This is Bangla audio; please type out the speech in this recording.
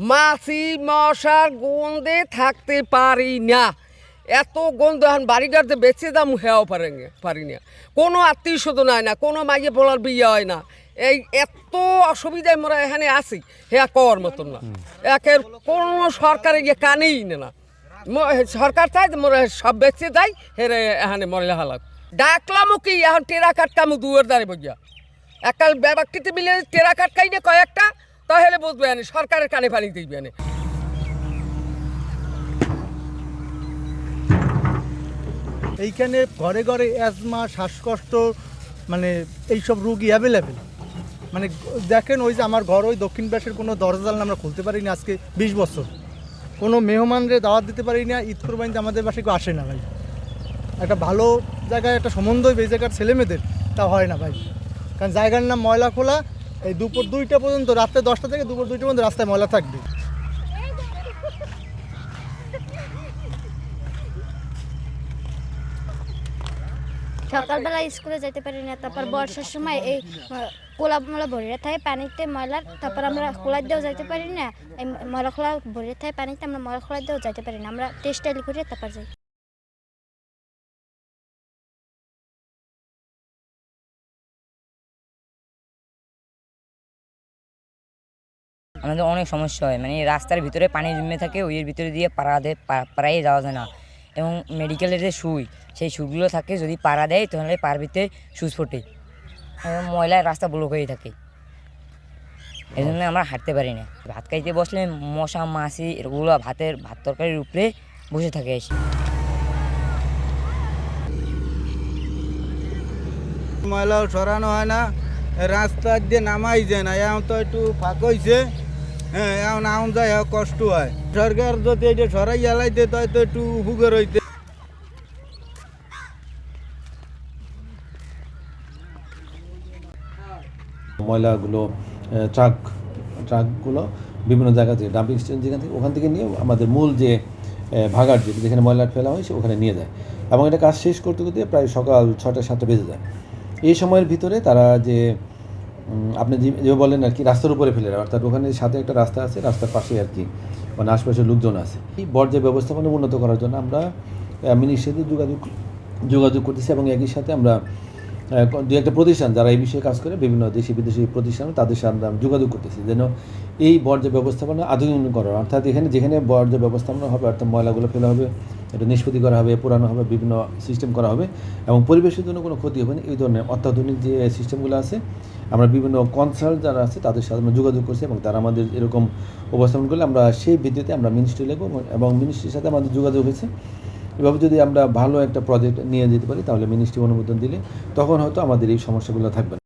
মাছি মশার গন্ধে থাকতে পারি না। এত গন্ধ এখন বাড়িঘরতে বেঁচে দাম হেয়াও পারি না। কোনো আত্মীয় স্বজন হয় না, কোনো মাইয়ে বলার বিয়ে হয় না। এই এত অসুবিধায় মোরা এখানে আসি হেয়া কর মতন না। একের কোনো সরকারে গিয়ে কানেই না। সরকার চাই মোরা সব বেঁচে দেয় হেরে এখানে মরে হালাক ডাকলামও কি এখন টেরা কাটকামু দুয়ার দ্বারে বইয়া একাল ব্যক্তিতে মিলে টেরা কাটকাই না কয়েকটা তাহলে বুঝবে না সরকারের কানে পানি দিবে না। এইখানে ঘরে ঘরে অ্যাজমা শ্বাসকষ্ট মানে এইসব রুগী অ্যাভেলেবেল। মানে দেখেন ওই যে আমার ঘর ওই দক্ষিণ পাশের কোনো দরজা জানলা আমরা খুলতে পারি না আজকে 20 বছর। কোনো মেহমানরে দাওয়াত দিতে পারি না, ঈদ কোরবানিতে আমাদের বাসায় কেউ আসে না ভাই। একটা ভালো জায়গায় একটা সম্বন্ধ এই জায়গার ছেলেমেয়েদের তা হয় না ভাই, কারণ জায়গার নাম ময়লা খোলা। এই দুপুর 2টা পর্যন্ত, রাত্রে 10টা থেকে দুপুর 2টা পর্যন্ত রাস্তায় ময়লা থাকবে। সকালবেলা স্কুলে যেতে পারি না, তারপর বর্ষার সময় এই কোলা মোলা ভরে থাকে পানিতে ময়লার, তারপর আমরা খোলা দিয়েও যাইতে পারি না। এই ময়লা খোলা ভরে থাকে পানিতে, আমরা ময়লা খোলা দিয়েও যাইতে পারি না, আমরা টেস্টাইল করে তারপর যাই। আমাদের অনেক সমস্যা হয়, মানে রাস্তার ভিতরে পানি জমে থাকে, ওইয়ের ভিতরে দিয়ে পাড়াই যাওয়া যায় না। এবং মেডিকেলের যে সুই, সেই সুইগুলো থাকে, যদি পাড়া দেয় তাহলে পার ভিতরে সুচ ফোটে এবং ময়লায় রাস্তা ব্লক হয়ে থাকে। এই জন্য আমরা হাঁটতে পারি না। ভাত খাইতে বসলে মশা মাছি এগুলো ভাত তরকারির উপরে বসে থাকে এসে। ময়লাও সরানো হয় না, রাস্তা দিয়ে নামাই যায় না। এখন তো একটু ফাঁক হয়েছে, হ্যাঁ এখন আউন যায় কষ্ট হয়। সরকার যদি এটা সরাই এলাইতে তাই তো একটু উপকার হইতে। ময়লাগুলো ট্রাকগুলো বিভিন্ন জায়গা থেকে ডাম্পিং স্টেশন যেখান থেকে ওখান থেকে নিয়ে আমাদের মূল যে ভাগাড় যেখানে ময়লা ফেলা হয় ওখানে নিয়ে যায় এবং এটা কাজ শেষ করতে করতে প্রায় সকাল 6টা-7টা বেজে যায়। এই সময়ের ভিতরে তারা যে আপনি যে বলেন আর কি রাস্তার উপরে ফেলে দেয়, অর্থাৎ ওখানে সাথে একটা রাস্তা আছে, রাস্তার পাশে আর কি মানে আশপাশের লোকজন আছে। এই বর্জ্য ব্যবস্থাপনা উন্নত করার জন্য আমরা মিনির সাথে যোগাযোগ করতেছি এবং একই সাথে আমরা দু একটা প্রতিষ্ঠান যারা এই বিষয়ে কাজ করে, বিভিন্ন দেশি বিদেশি প্রতিষ্ঠান, তাদের সাথে আমরা যোগাযোগ করতেছি যেন এই বর্জ্য ব্যবস্থাপনা আধুনিক করা, অর্থাৎ যেখানে বর্জ্য ব্যবস্থাপনা হবে, অর্থাৎ ময়লাগুলো ফেলা হবে, এটা নিষ্পত্তি করা হবে, পোড়ানো হবে, বিভিন্ন সিস্টেম করা হবে এবং পরিবেশের জন্য কোনো ক্ষতি হবে না। এই ধরনের অত্যাধুনিক যে সিস্টেমগুলো আছে, আমরা বিভিন্ন কনসাল্ট যারা আছে তাদের সাথে আমরা যোগাযোগ করছি এবং তারা আমাদের এরকম উপস্থাপন করলে আমরা সেই ভিত্তিতে আমরা মিনিস্ট্রি লিখব এবং মিনিস্ট্রির সাথে আমাদের যোগাযোগ হয়েছে। এভাবে যদি আমরা ভালো একটা প্রজেক্ট নিয়ে যেতে পারি তাহলে মিনিস্ট্রি অনুমোদন দিলে তখন হয়তো আমাদের এই সমস্যাগুলো থাকবে না।